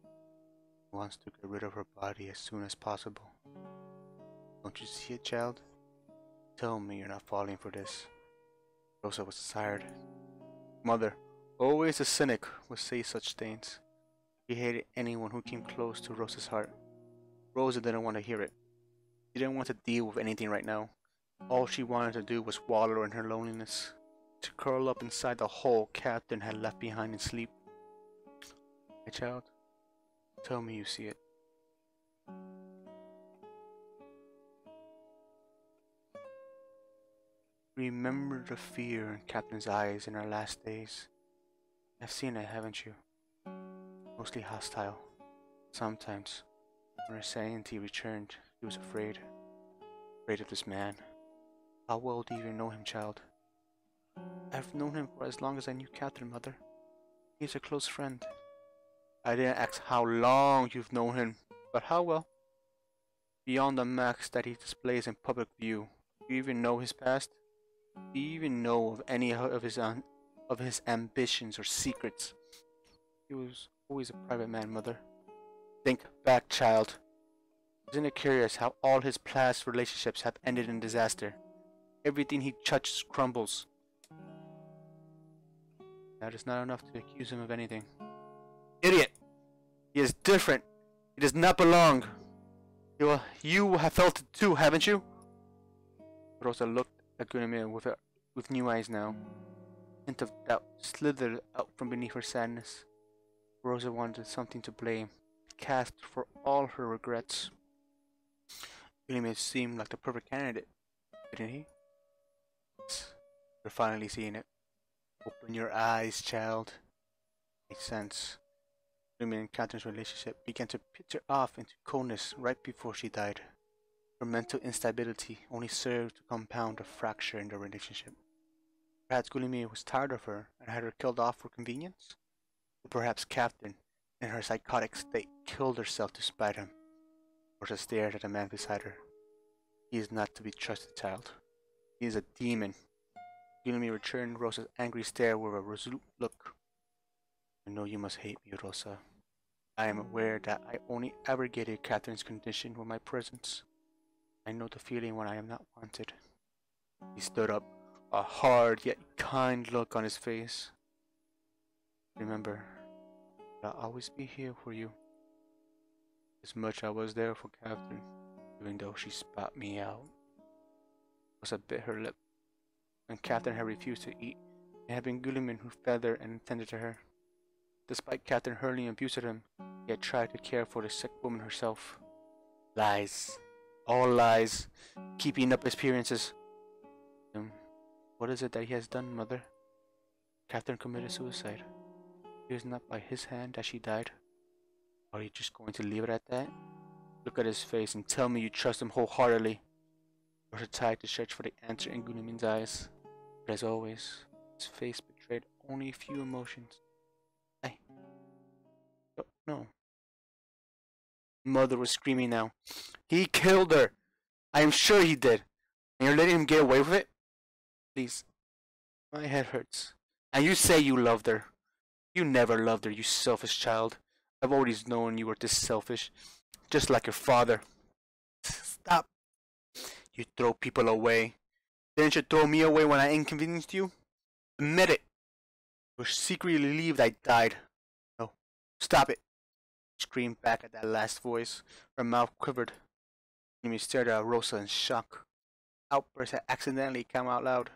She wants to get rid of her body as soon as possible. Don't you see it, child? Tell me you're not falling for this. Rosa was tired. Mother, always a cynic, would say such things. She hated anyone who came close to Rosa's heart. Rosa didn't want to hear it. She didn't want to deal with anything right now. All she wanted to do was wallow in her loneliness, to curl up inside the hole Captain had left behind in sleep. My child, tell me you see it. Remember the fear in Captain's eyes in our last days. I've seen it, haven't you? Mostly hostile. Sometimes, when her sanity returned, she was afraid. Afraid of this man. How well do you even know him, child? I've known him for as long as I knew Captain, Mother. He's a close friend. I didn't ask how long you've known him, but how well. Beyond the masks that he displays in public view, do you even know his past? Do you even know of any of his ambitions or secrets? He was always a private man, Mother. Think back, child. Isn't it curious how all his past relationships have ended in disaster? Everything he touches crumbles. That is not enough to accuse him of anything. Idiot! He is different. He does not belong. You have felt it too, haven't you? Rosa looked at Guinevere with new eyes now. A hint of doubt slithered out from beneath her sadness. Rosa wanted something to blame, cast for all her regrets. Guinevere seemed like the perfect candidate, didn't he? Yes, you're finally seeing it. Open your eyes, child. Makes sense. Guinevere and Catherine's relationship began to peter off into coldness right before she died. Her mental instability only served to compound a fracture in their relationship. Perhaps Guinevere was tired of her and had her killed off for convenience? Or perhaps Catherine, in her psychotic state, killed herself to spite him. Rosa stared at the man beside her. He is not to be trusted, child. He is a demon. Guinevere returned Rosa's angry stare with a resolute look. I know you must hate me, Rosa. I am aware that I only abrogated Catherine's condition with my presence. I know the feeling when I am not wanted. He stood up, a hard yet kind look on his face. Remember, I'll always be here for you. as much I was there for Catherine, even though she spat me out. Rosa bit her lip, and Catherine had refused to eat. It had been Guilliman who fed her and tended to her. Despite Catherine hurling abuse at him, he had tried to care for the sick woman herself. Lies. All lies. Keeping up appearances. What is it that he has done, Mother? Catherine committed suicide. It was not by his hand that she died. Are you just going to leave it at that? Look at his face and tell me you trust him wholeheartedly. Rosa tried to search for the answer in Guilliman's eyes, but as always, his face betrayed only a few emotions. No. Mother was screaming now. He killed her! I am sure he did! And you're letting him get away with it? Please. My head hurts. And you say you loved her. You never loved her, you selfish child. I've always known you were this selfish. Just like your father. Stop. You throw people away. Didn't you throw me away when I inconvenienced you? Admit it. You were secretly relieved I died. No. Stop it. She screamed back at that last voice. Her mouth quivered. Amy stared at Rosa in shock. Outbursts had accidentally come out loud.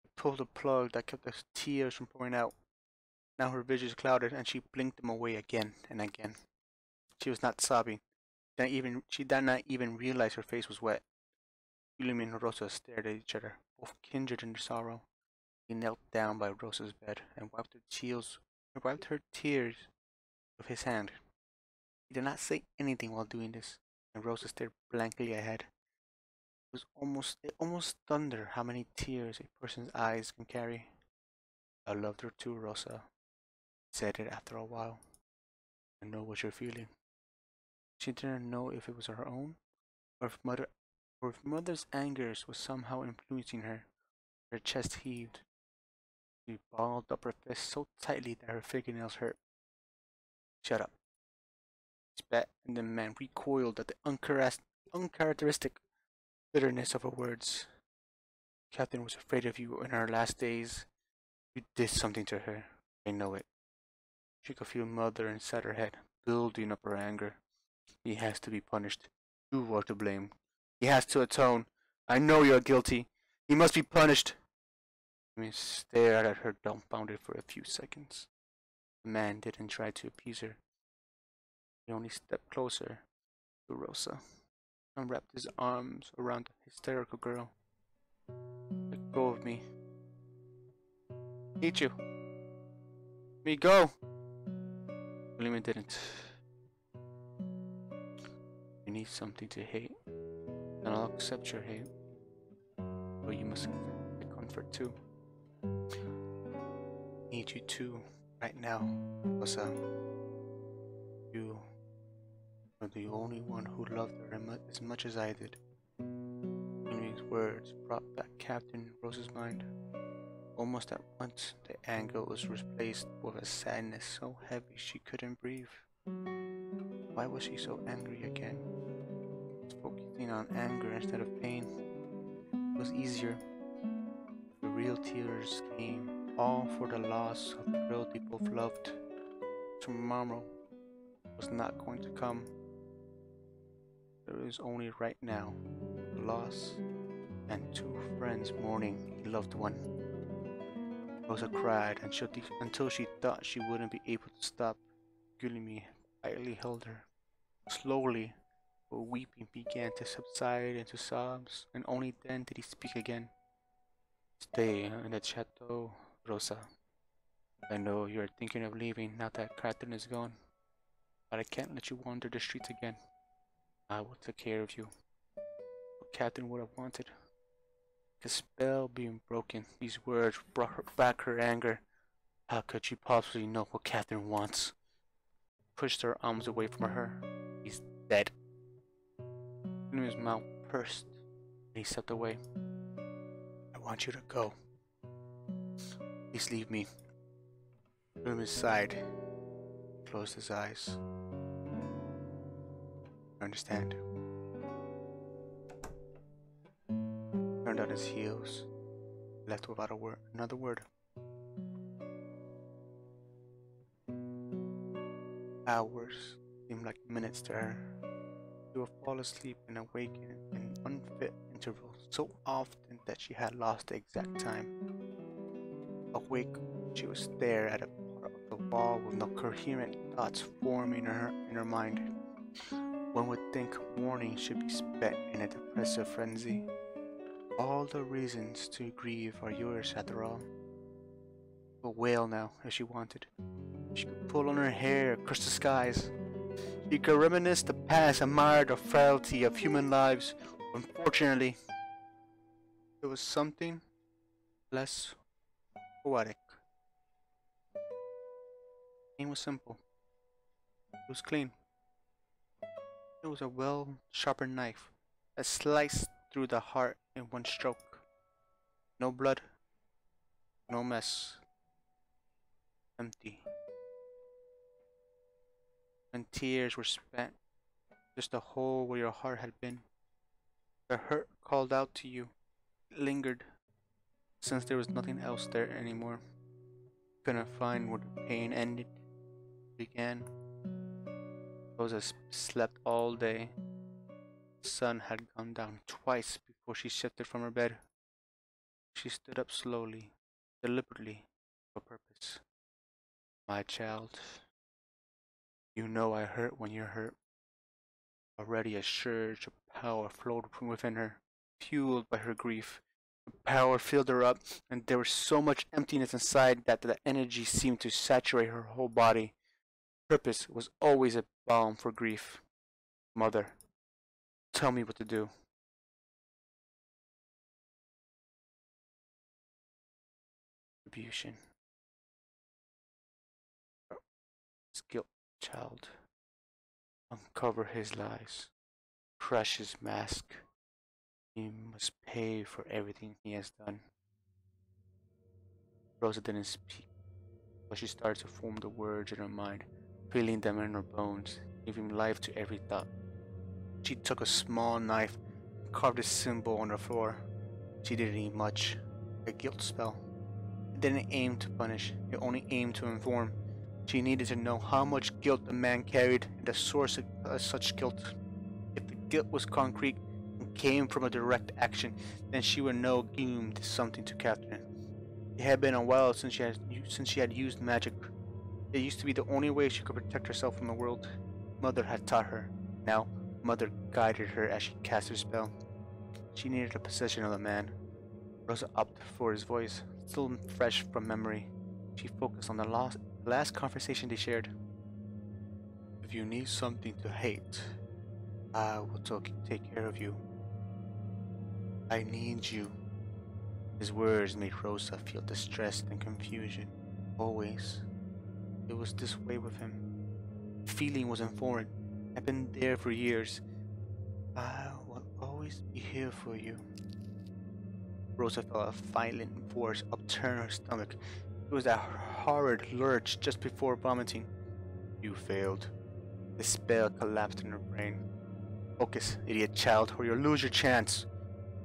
She pulled the plug that kept the tears from pouring out. Now her vision clouded, and she blinked them away again and again. She was not sobbing. She did not even realize her face was wet. Guilliman and Rosa stared at each other, both kindred in their sorrow. He knelt down by Rosa's bed and wiped her tears with his hand. He did not say anything while doing this, and Rosa stared blankly ahead. It almost stunned her how many tears a person's eyes can carry. I loved her too, Rosa. He said it after a while. I know what you're feeling. She didn't know if it was her own, or if Mother's anger was somehow influencing her. Her chest heaved. She balled up her fist so tightly that her fingernails hurt. Shut up. She spat, and the man recoiled at the uncharacteristic bitterness of her words. Catherine was afraid of you in her last days. You did something to her. I know it. She could feel Mother inside her head, building up her anger. He has to be punished. You are to blame. He has to atone. I know you are guilty. He must be punished. Amy stared at her dumbfounded for a few seconds. The man didn't try to appease her. He only stepped closer to Rosa and wrapped his arms around the hysterical girl. Let go of me. Hate you. Let me go. William didn't. You need something to hate, and I'll accept your hate. But you must accept my comfort too. I need you too, right now, Rosa. You are the only one who loved her as much as I did. Henry's words brought back Captain Rose's mind. Almost at once, the anger was replaced with a sadness so heavy she couldn't breathe. Why was she so angry again? Focusing on anger instead of pain. It was easier. The real tears came, all for the loss of the girl they both loved. Tomorrow was not going to come. There is only right now, the loss, and two friends mourning a loved one. Rosa cried until she thought she wouldn't be able to stop. Guilliman quietly held her. Slowly, her weeping began to subside into sobs, and only then did he speak again. Stay in the chateau, Rosa. I know you are thinking of leaving now that Catherine is gone, but I can't let you wander the streets again. I will take care of you. What Catherine would have wanted. The spell being broken, these words brought her back her anger. How could she possibly know what Catherine wants? Pushed her arms away from her. He's dead. His mouth pursed, and he stepped away. I want you to go. Please leave me. William sighed, closed his eyes. I understand. Turned on his heels, left without another word. Hours seemed like minutes to her. She would fall asleep and awaken in unfit intervals so often that she had lost the exact time. Awake, she would stare at a part of the wall with no coherent thoughts forming in her mind. One would think morning should be spent in a depressive frenzy. All the reasons to grieve are yours after all. But wail now if she wanted. She could pull on her hair, curse the skies. She could reminisce the past, admire the frailty of human lives. Unfortunately, there was something less poetic. Pain was simple. It was clean. It was a well-sharpened knife that sliced through the heart in one stroke. No blood, no mess, empty. When tears were spent, just a hole where your heart had been. The hurt called out to you. It lingered, since there was nothing else there anymore. Couldn't find where the pain ended, began. Rosa slept all day. The sun had gone down twice before she shifted from her bed. She stood up slowly, deliberately, for purpose. My child, you know I hurt when you're hurt. Already a surge of power flowed from within her, fueled by her grief. The power filled her up, and there was so much emptiness inside that the energy seemed to saturate her whole body. Purpose was always a balm for grief. Mother, tell me what to do. Retribution. His guilt, child. Uncover his lies. Crush his mask. He must pay for everything he has done. Rosa didn't speak, but she started to form the words in her mind, feeling them in her bones, giving life to every thought. She took a small knife and carved a symbol on the floor. She didn't need much. A guilt spell. It didn't aim to punish, it only aimed to inform. She needed to know how much guilt the man carried and the source of such guilt. If the guilt was concrete and came from a direct action, then she would know Doom did something to Catherine. It had been a while since she had used magic. It used to be the only way she could protect herself from the world. Mother had taught her. Now, Mother guided her as she cast her spell. She needed the possession of the man. Rosa opted for his voice, still fresh from memory. She focused on the last conversation they shared. If you need something to hate, I will take care of you. I need you. His words made Rosa feel distressed and confusion. Always. It was this way with him. The feeling wasn't foreign. I've been there for years. I will always be here for you. Rosa felt a violent force upturn her stomach. It was that horrid lurch just before vomiting. You failed. The spell collapsed in her brain. Focus, idiot child, or you'll lose your chance.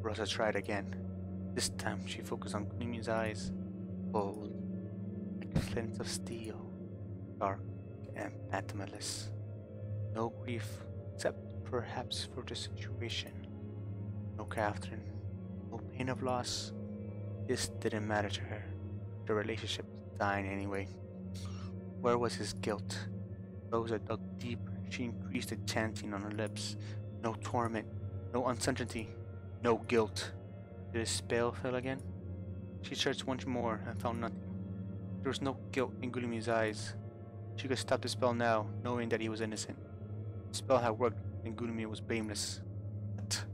Rosa tried again. This time she focused on Gleaming's eyes. Cold, like flints of steel. Dark and fathomless. No grief, except perhaps for the situation. No Catherine. No pain of loss. This didn't matter to her. The relationship was dying anyway. Where was his guilt? Rosa dug deeper. She increased the chanting on her lips. No torment, no uncertainty, no guilt. Did his spell fail again? She searched once more and found nothing. There was no guilt in Gulumi's eyes. She could stop the spell now, knowing that he was innocent. The spell had worked and Gulumi was blameless. But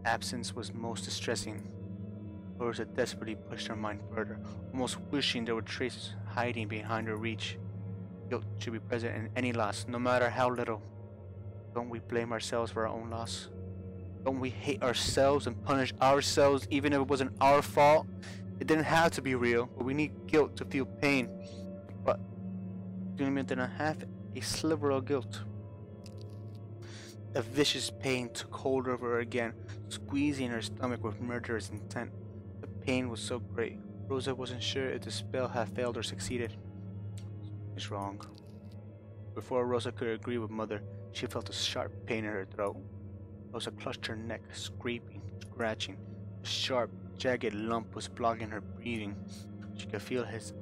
absence was most distressing. Rosa desperately pushed her mind further, almost wishing there were traces hiding behind her reach. Guilt should be present in any loss, no matter how little. Don't we blame ourselves for our own loss? Don't we hate ourselves and punish ourselves even if it wasn't our fault? It didn't have to be real, but we need guilt to feel pain. But Gulumi didn't have a sliver of guilt. A vicious pain took hold of her again, squeezing her stomach with murderous intent. The pain was so great, Rosa wasn't sure if the spell had failed or succeeded. Something is wrong. Before Rosa could agree with Mother, she felt a sharp pain in her throat. Rosa clutched her neck, scraping, scratching. A sharp, jagged lump was blocking her breathing. She could feel its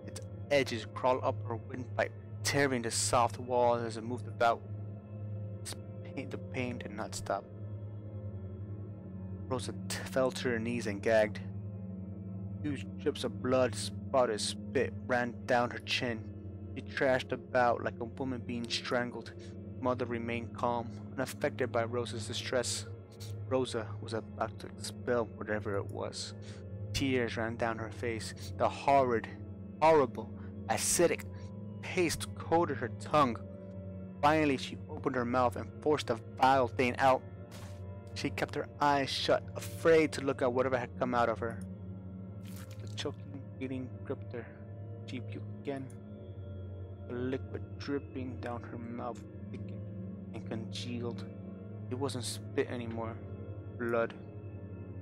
edges crawl up her windpipe, tearing the soft walls as it moved about. The pain did not stop. Rosa fell to her knees and gagged. Huge drips of blood, spotted spit ran down her chin. She thrashed about like a woman being strangled. Mother remained calm, unaffected by Rosa's distress. Rosa was about to expel whatever it was. Tears ran down her face. The horrible, acidic paste coated her tongue. Finally, she opened her mouth and forced the vile thing out. She kept her eyes shut, afraid to look at whatever had come out of her. The choking feeling gripped her. She puked again. The liquid dripping down her mouth thickened and congealed. It wasn't spit anymore. Blood.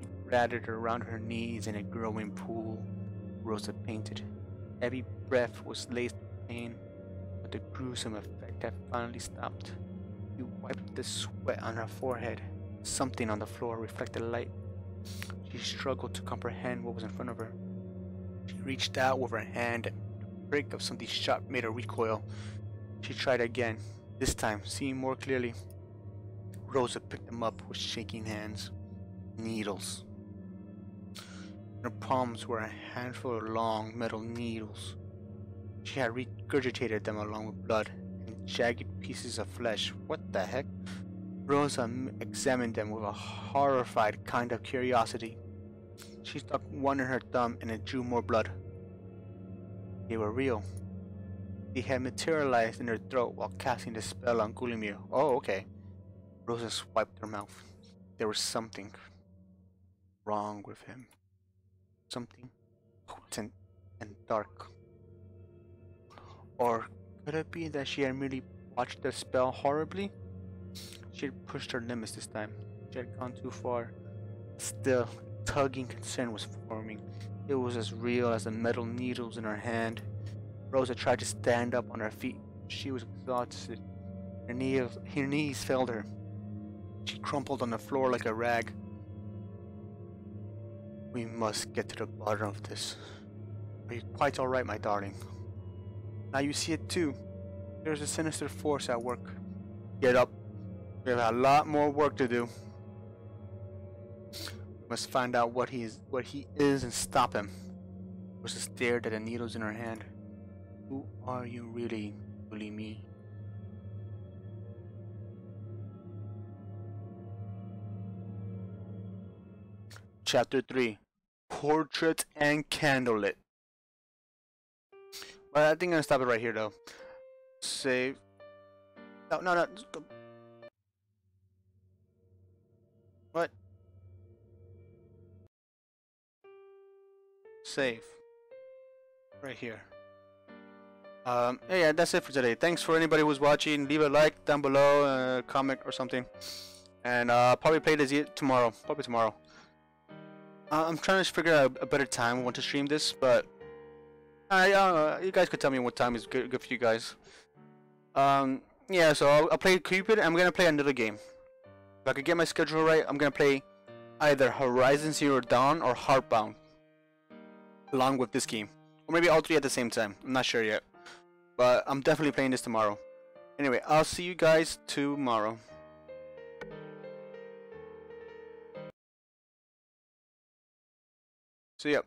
It rattled around her knees in a growing pool. Rosa painted. Every breath was laced with pain, but the gruesome effect had finally stopped. She wiped the sweat on her forehead. Something on the floor reflected light. She struggled to comprehend what was in front of her. She reached out with her hand, and the break of something sharp made her recoil. She tried again, this time seeing more clearly. Rosa picked them up with shaking hands. Needles. In her palms were a handful of long metal needles. She had regurgitated them along with blood and jagged pieces of flesh. What the heck? Rosa examined them with a horrified kind of curiosity. She stuck one in her thumb and it drew more blood. They were real. They had materialized in her throat while casting the spell on Gulimir. Oh, okay. Rosa swiped her mouth. There was something wrong with him. Something potent and dark. Or could it be that she had merely watched the spell horribly? She had pushed her limits this time. She had gone too far. Still, tugging concern was forming. It was as real as the metal needles in her hand. Rosa tried to stand up on her feet. She was exhausted. Her knees failed her. She crumpled on the floor like a rag. We must get to the bottom of this. Are you quite alright, my darling? Now you see it too. There's a sinister force at work. Get up. We have a lot more work to do. We must find out what he is and stop him. Rosa stared at the needles in her hand. Who are you really, me? Chapter 3. Portrait and Candlelit. Well, I think I'm gonna stop it right here though. Save. No. What? Save. Right here. Yeah, that's it for today. Thanks for anybody who's watching. Leave a like down below, comment or something. And probably play this tomorrow. Probably tomorrow. I'm trying to figure out a better time when to stream this, but you guys could tell me what time is good for you guys. Yeah, so I'll play Cupid. I'm gonna play another game. If I could get my schedule right, I'm gonna play either Horizon Zero Dawn or Heartbound, along with this game, or maybe all three at the same time. I'm not sure yet, but I'm definitely playing this tomorrow. Anyway, I'll see you guys tomorrow. So yeah.